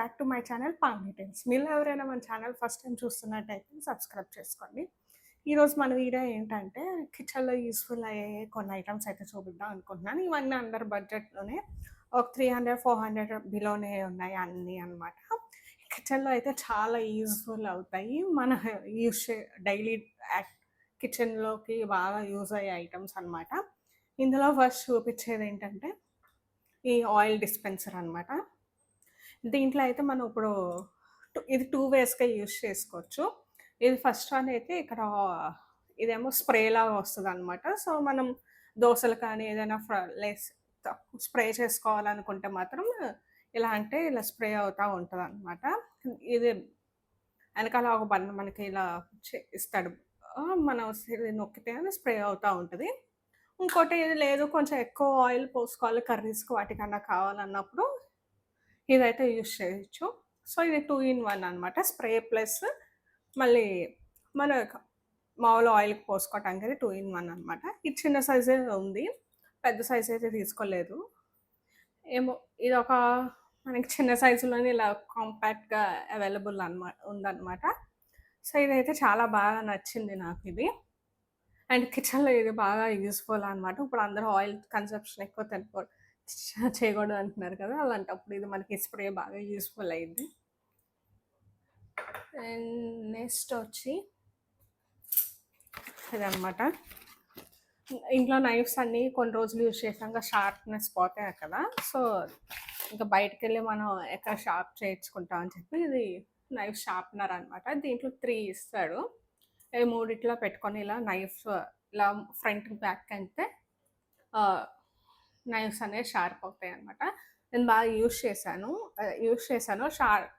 Back to my channel palm details. మీలో ఎవరైనా మన ఛానల్ ఫస్ట్ టైం చూస్తున్నట్టయితే సబ్స్క్రైబ్ చేసుకోండి. ఈరోజు మన వీడియో ఏంటంటే కిచెన్‌లో యూజ్‌ఫుల్ అయ్యే కొన్ని ఐటెమ్స్ అయితే చూపిద్దాం అనుకుంటున్నాను. ఇవన్నీ అండర్ బడ్జెట్‌లోనే ఒక 300, 400 బిలోనే ఉన్నాయి అన్నీ అన్నమాట. కిచెన్‌లో అయితే చాలా యూజ్‌ఫుల్ అవుతాయి. మన యూజ్ చే డైలీ యాక్ కిచెన్‌లోకి బాగా యూజ్ అయ్యే ఐటెమ్స్ అన్నమాట. ఇందులో ఫస్ట్ చూపిచ్చేదేంటంటే ఈ ఆయిల్ డిస్పెన్సర్ అన్నమాట. దీంట్లో అయితే మనం ఇప్పుడు ఇది 2 వేస్‌గా యూజ్ చేసుకోవచ్చు. ఇది ఫస్ట్ వన్ అయితే ఇక్కడ ఇదేమో స్ప్రేలాగా వస్తదనమాట. సో, మనం దోసలు కానీ ఏదైనా లేస్ స్ప్రే చేసుకోవాలనుకుంటే మాత్రం ఇలా అంటే ఇలా స్ప్రే అవుతా ఉంటదనమాట. ఇది ఎనకాల ఒక బటన్ మనకి ఇలా ఇస్తాడు. మనం ఇది నొక్కితే అది స్ప్రే అవుతా ఉంటది. ఇంకోటి ఇది లేదు కొంచెం ఎక్కువ ఆయిల్ పోసుకోవాలి కర్రీస్‌కి వాటికన్నా కావాలన్నప్పుడు ఇదైతే యూజ్ చేయొచ్చు. సో, ఇది 2 ఇన్ 1 అనమాట. స్ప్రే ప్లస్ మళ్ళీ మన మామూలు ఆయిల్‌కి పోసుకోవటానికి అది 2 ఇన్ 1 అనమాట. ఇది చిన్న సైజే ఉంది. పెద్ద సైజ్ అయితే తీసుకోలేదు. ఏమో ఇదొక మనకి చిన్న సైజులోనే ఇలా కాంపాక్ట్‌గా అవైలబుల్ ఉందనమాట. సో, ఇదైతే చాలా బాగా నచ్చింది నాకిది. అండ్ కిచెన్‌లో ఇది బాగా యూజ్‌ఫుల్ అనమాట. ఇప్పుడు అందరూ ఆయిల్ కన్సంప్షన్ ఎక్కువ చేయకూడదు అంటున్నారు కదా! అలాంటప్పుడు ఇది మనకి స్ప్రే బాగా యూజ్‌ఫుల్ అయ్యిద్ది. అండ్ నెక్స్ట్ వచ్చి ఇదనమాట. ఇంట్లో నైఫ్స్ అన్నీ కొన్ని రోజులు యూజ్ చేసాక షార్ప్‌నెస్ పోతాయి కదా! సో, ఇంకా బయటికెళ్ళి మనం ఎక్కడ షార్ప్ చేయించుకుంటాం అని చెప్పి ఇది నైఫ్ షార్ప్‌నర్ అనమాట. దీంట్లో 3 ఇస్తాడు. ఈ మూడిట్లో పెట్టుకొని ఇలా నైఫ్ ఇలా ఫ్రంట్, బ్యాక్ అంటే నైఫ్స్ అనేవి షార్ప్ అవుతాయనమాట. నేను బాగా యూజ్ చేశాను.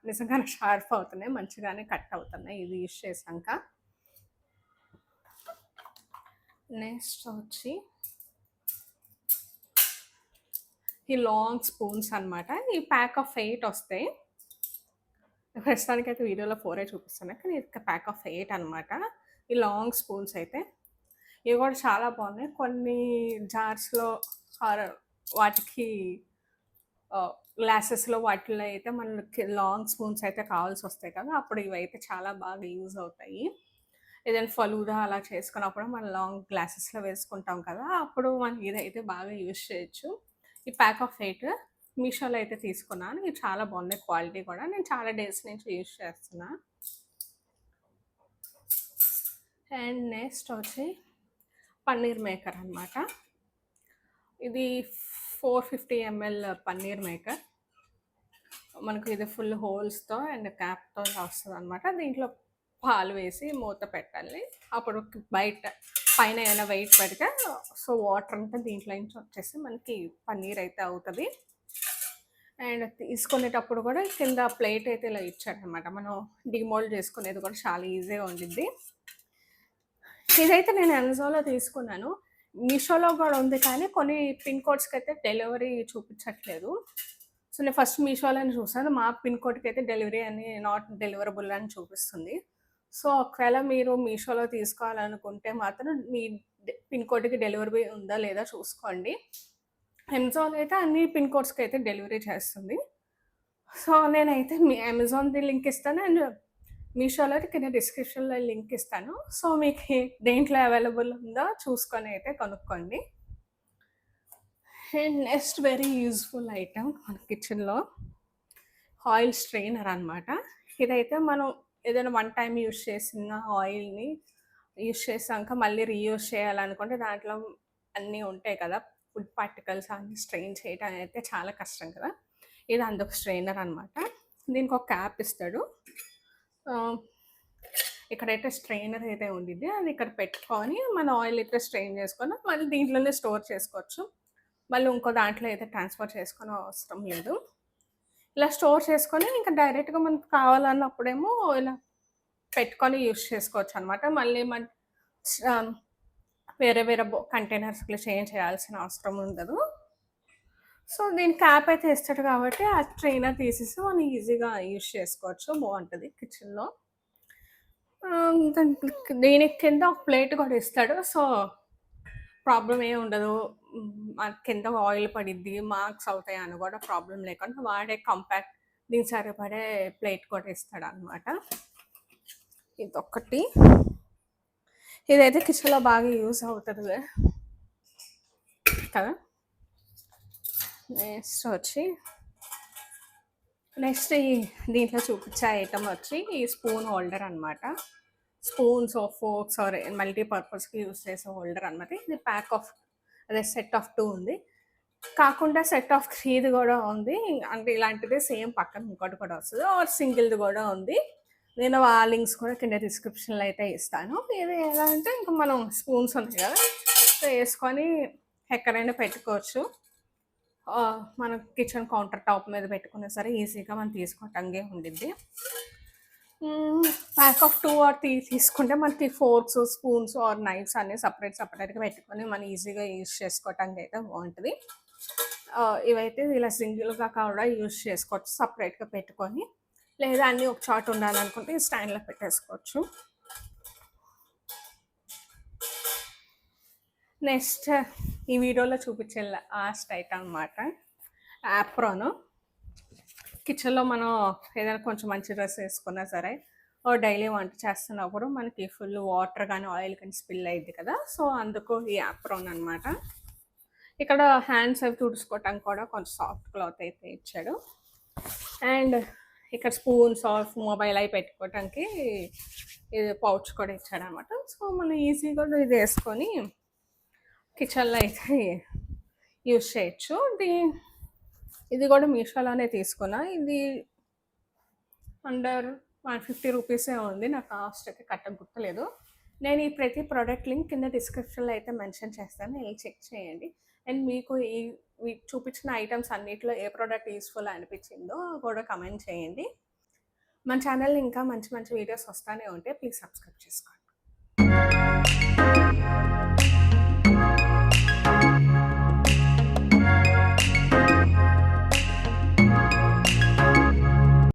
నిజంగానే షార్ప్ అవుతున్నాయి. మంచిగానే కట్ అవుతున్నాయి ఇది యూజ్ చేశాక. నెక్స్ట్ వచ్చి ఈ లాంగ్ స్పూన్స్ అనమాట. ఈ ప్యాక్ ఆఫ్ 8 వస్తాయి. ప్రస్తుతానికైతే వీడియోలో 4 చూపిస్తాను. కానీ ఇది ప్యాక్ ఆఫ్ 8 అనమాట. ఈ లాంగ్ స్పూన్స్ అయితే ఇవి కూడా చాలా బాగున్నాయి. కొన్ని జార్స్‌లో ఆర్ వాటికి గ్లాసెస్‌లో వాటిల్లో అయితే మనకి లాంగ్ స్పూన్స్ అయితే కావాల్సొస్తాయి కదా! అప్పుడు ఇవైతే చాలా బాగా యూజ్ అవుతాయి. ఏదైనా ఫలూదా అలా చేసుకున్నప్పుడు మనం లాంగ్ గ్లాసెస్‌లో వేసుకుంటాం కదా! అప్పుడు మనం ఇదైతే బాగా యూజ్ చేయొచ్చు. ఈ ప్యాక్ ఆఫ్ 8 మీషోలో అయితే తీసుకున్నాను. ఇవి చాలా బాగున్నాయి క్వాలిటీ కూడా. నేను చాలా డేస్ నుంచి యూజ్ చేస్తున్నా. అండ్ నెక్స్ట్ వచ్చి పన్నీర్ మేకర్ అనమాట. ఇది 450 ఎంఎల్ పన్నీర్ మేకర్. మనకు ఇది ఫుల్ హోల్స్‌తో అండ్ క్యాప్‌తో వస్తదనమాట. దీంట్లో పాలు వేసి మూత పెట్టాలి. అప్పుడు బయట పైన ఏమైనా వెయిట్ పెడితే సో, వాటర్ అంతా దీంట్లో నుంచి వచ్చేసి మనకి పన్నీర్ అయితే అవుతది. అండ్ తీసుకునేటప్పుడు కూడా కింద ప్లేట్ అయితే ఇలా ఇచ్చాడనమాట. మనం డీమోల్డ్ చేసుకునేది కూడా చాలా ఈజీగా ఉండిద్ది. ఇదైతే నేను అమెజాన్‌లో తీసుకున్నాను. మీషోలో కూడా ఉంది కానీ కొన్ని పిన్ కోడ్స్‌కైతే డెలివరీ చూపించట్లేదు. సో, నేను ఫస్ట్ మీషోలోనే చూసాను. మా పిన్ కోడ్‌కైతే డెలివరీ అని నాట్ డెలివరబుల్ అని చూపిస్తుంది. సో, ఒకవేళ మీరు మీషోలో తీసుకోవాలనుకుంటే మాత్రం మీ పిన్ కోడ్‌కి డెలివరీ ఉందా లేదా చూసుకోండి. అమెజాన్ అయితే అన్ని పిన్ కోడ్స్‌కైతే డెలివరీ చేస్తుంది. సో, నేనైతే మీ అమెజాన్‌ది లింక్ ఇస్తాను అండ్ మీషోలో కింద డిస్క్రిప్షన్‌లో లింక్ ఇస్తాను. సో, మీకు దేంట్లో అవైలబుల్ ఉందో చూసుకొని అయితే కొనుక్కోండి. And next very useful item మన కిచెన్‌లో ఆయిల్ స్ట్రెయినర్ అనమాట. ఇదైతే మనం ఏదైనా వన్ టైమ్ యూజ్ చేసిన ఆయిల్‌ని యూజ్ చేసాక మళ్ళీ రీయూజ్ చేయాలనుకుంటే దాంట్లో అన్నీ ఉంటాయి కదా! ఫుడ్ పార్టికల్స్ అన్నీ స్ట్రెయిన్ చేయడం అయితే చాలా కష్టం కదా! ఇది అందుకు స్ట్రెయినర్ అనమాట. దీనికి ఒక క్యాప్ ఇస్తాడు. ఇక్కడైతే స్ట్రెయినర్ అయితే ఉండిద్ది. అది ఇక్కడ పెట్టుకొని మన ఆయిల్ అయితే స్ట్రెయిన్ చేసుకొని మళ్ళీ దీంట్లోనే స్టోర్ చేసుకోవచ్చు. మళ్ళీ ఇంకో దాంట్లో అయితే ట్రాన్స్‌ఫర్ చేసుకోని అవసరం లేదు. ఇలా స్టోర్ చేసుకొని ఇంకా డైరెక్ట్‌గా మనకు కావాలన్నప్పుడేమో ఇలా పెట్టుకొని యూజ్ చేసుకోవచ్చనమాట. మళ్ళీ వేరే వేరే కంటైనర్స్‌లో చేంజ్ చేయాల్సిన అవసరం ఉండదు. సో, దీని క్యాప్ అయితే ఇస్తాడు కాబట్టి ఆ స్ట్రెయినర్ తీసేసి మనం ఈజీగా యూజ్ చేసుకోవచ్చు. బావుంటది కిచెన్‌లో. దీనికి కింద ఒక ప్లేట్ కూడా ఇస్తాడు. సో, ప్రాబ్లమ్ ఏమి ఉండదు. కింద ఆయిల్ పడిద్ది, మార్క్స్ అవుతాయి అని కూడా ప్రాబ్లమ్ లేకుండా వాడే కాంపాక్ట్ దీనికి సరిపడే ప్లేట్ కూడా ఇస్తాడనమాట. ఇదొక్కటి. ఇదైతే కిచెన్లో బాగా యూజ్ అవుతుంది కదా. నెక్స్ట్ దీంట్లో చూపించే ఐటమ్ వచ్చి ఈ స్పూన్ హోల్డర్ అనమాట. స్పూన్స్ ఆఫ్ ఫోర్క్స్ ఆర్ మల్టీపర్పస్కి యూజ్ చేసే హోల్డర్ అనమాట. ఇది అదే సెట్ ఆఫ్ 2 ఉంది. కాకుండా సెట్ ఆఫ్ 3 కూడా ఉంది. అంటే ఇలాంటిదే సేమ్ పక్కన ఇంకోటి కూడా వస్తుంది, ఆర్ సింగిల్ది కూడా ఉంది. నేను ఆ లింక్స్ కూడా కింద డిస్క్రిప్షన్లో అయితే ఇస్తాను. ఇది ఎలా అంటే ఇంకా మనం స్పూన్స్ ఉన్నాయి కదా, సో వేసుకొని ఎక్కడైనా పెట్టుకోవచ్చు. మన కిచెన్ కౌంటర్ టాప్ మీద పెట్టుకున్నా సరే ఈజీగా మనం తీసుకోవటానికి ఉండిద్ది. ప్యాక్ ఆఫ్ 2 ఆర్ 3 తీసుకుంటే మనకి ఫోర్క్స్, స్పూన్స్ ఆర్ నైఫ్స్ అన్నీ సపరేట్గా పెట్టుకొని మనం ఈజీగా యూజ్ చేసుకోవటానికి అయితే బాగుంటుంది. ఇవైతే ఇలా సింగిల్గా కూడా యూజ్ చేసుకోవచ్చు సపరేట్గా పెట్టుకొని, లేదా అన్నీ ఒక చాట్ ఉండాలనుకుంటే ఈ స్టాండ్లో పెట్టేసుకోవచ్చు. నెక్స్ట్ ఈ వీడియోలో చూపించే లాస్ట్ ఐటమ్ అనమాట యాప్రాన్. కిచెన్లో మనం ఏదైనా కొంచెం మంచి డ్రెస్ వేసుకున్నా సరే డైలీ వంట చేస్తున్నప్పుడు మనకి ఫుల్ వాటర్ కానీ ఆయిల్ కానీ స్పిల్ అయ్యింది కదా, సో అందుకు ఈ యాప్రాన్ అనమాట. ఇక్కడ హ్యాండ్స్ అవి తుడుచుకోవటానికి కూడా కొంచెం సాఫ్ట్ క్లాత్ అయితే ఇచ్చాడు. అండ్ ఇక్కడ స్పూన్స్ ఆఫ్ మొబైల్ అవి పెట్టుకోవటానికి ఇది పౌచ్ కూడా ఇచ్చాడు అనమాట. సో మనం ఈజీగా ఇది వేసుకొని కిచెన్లో అయితే యూజ్ చేయొచ్చు. ఇది కూడా మీషోలోనే తీసుకున్నా. ఇది అండర్ 150 రూపీసే ఉంది. నా కాస్ట్ అయితే కరెక్ట్గా గుర్తులేదు. నేను ఈ ప్రతి ప్రోడక్ట్ లింక్ కింద డిస్క్రిప్షన్లో అయితే మెన్షన్ చేస్తాను, వెళ్ళి చెక్ చేయండి. అండ్ మీకు ఈ చూపించిన ఐటమ్స్ అన్నిటిలో ఏ ప్రోడక్ట్ యూస్ఫుల్ అనిపించిందో కూడా కమెంట్ చేయండి. మన ఛానల్లో ఇంకా మంచి మంచి వీడియోస్ వస్తూనే ఉంటే ప్లీజ్ సబ్స్క్రైబ్ చేసుకోండి.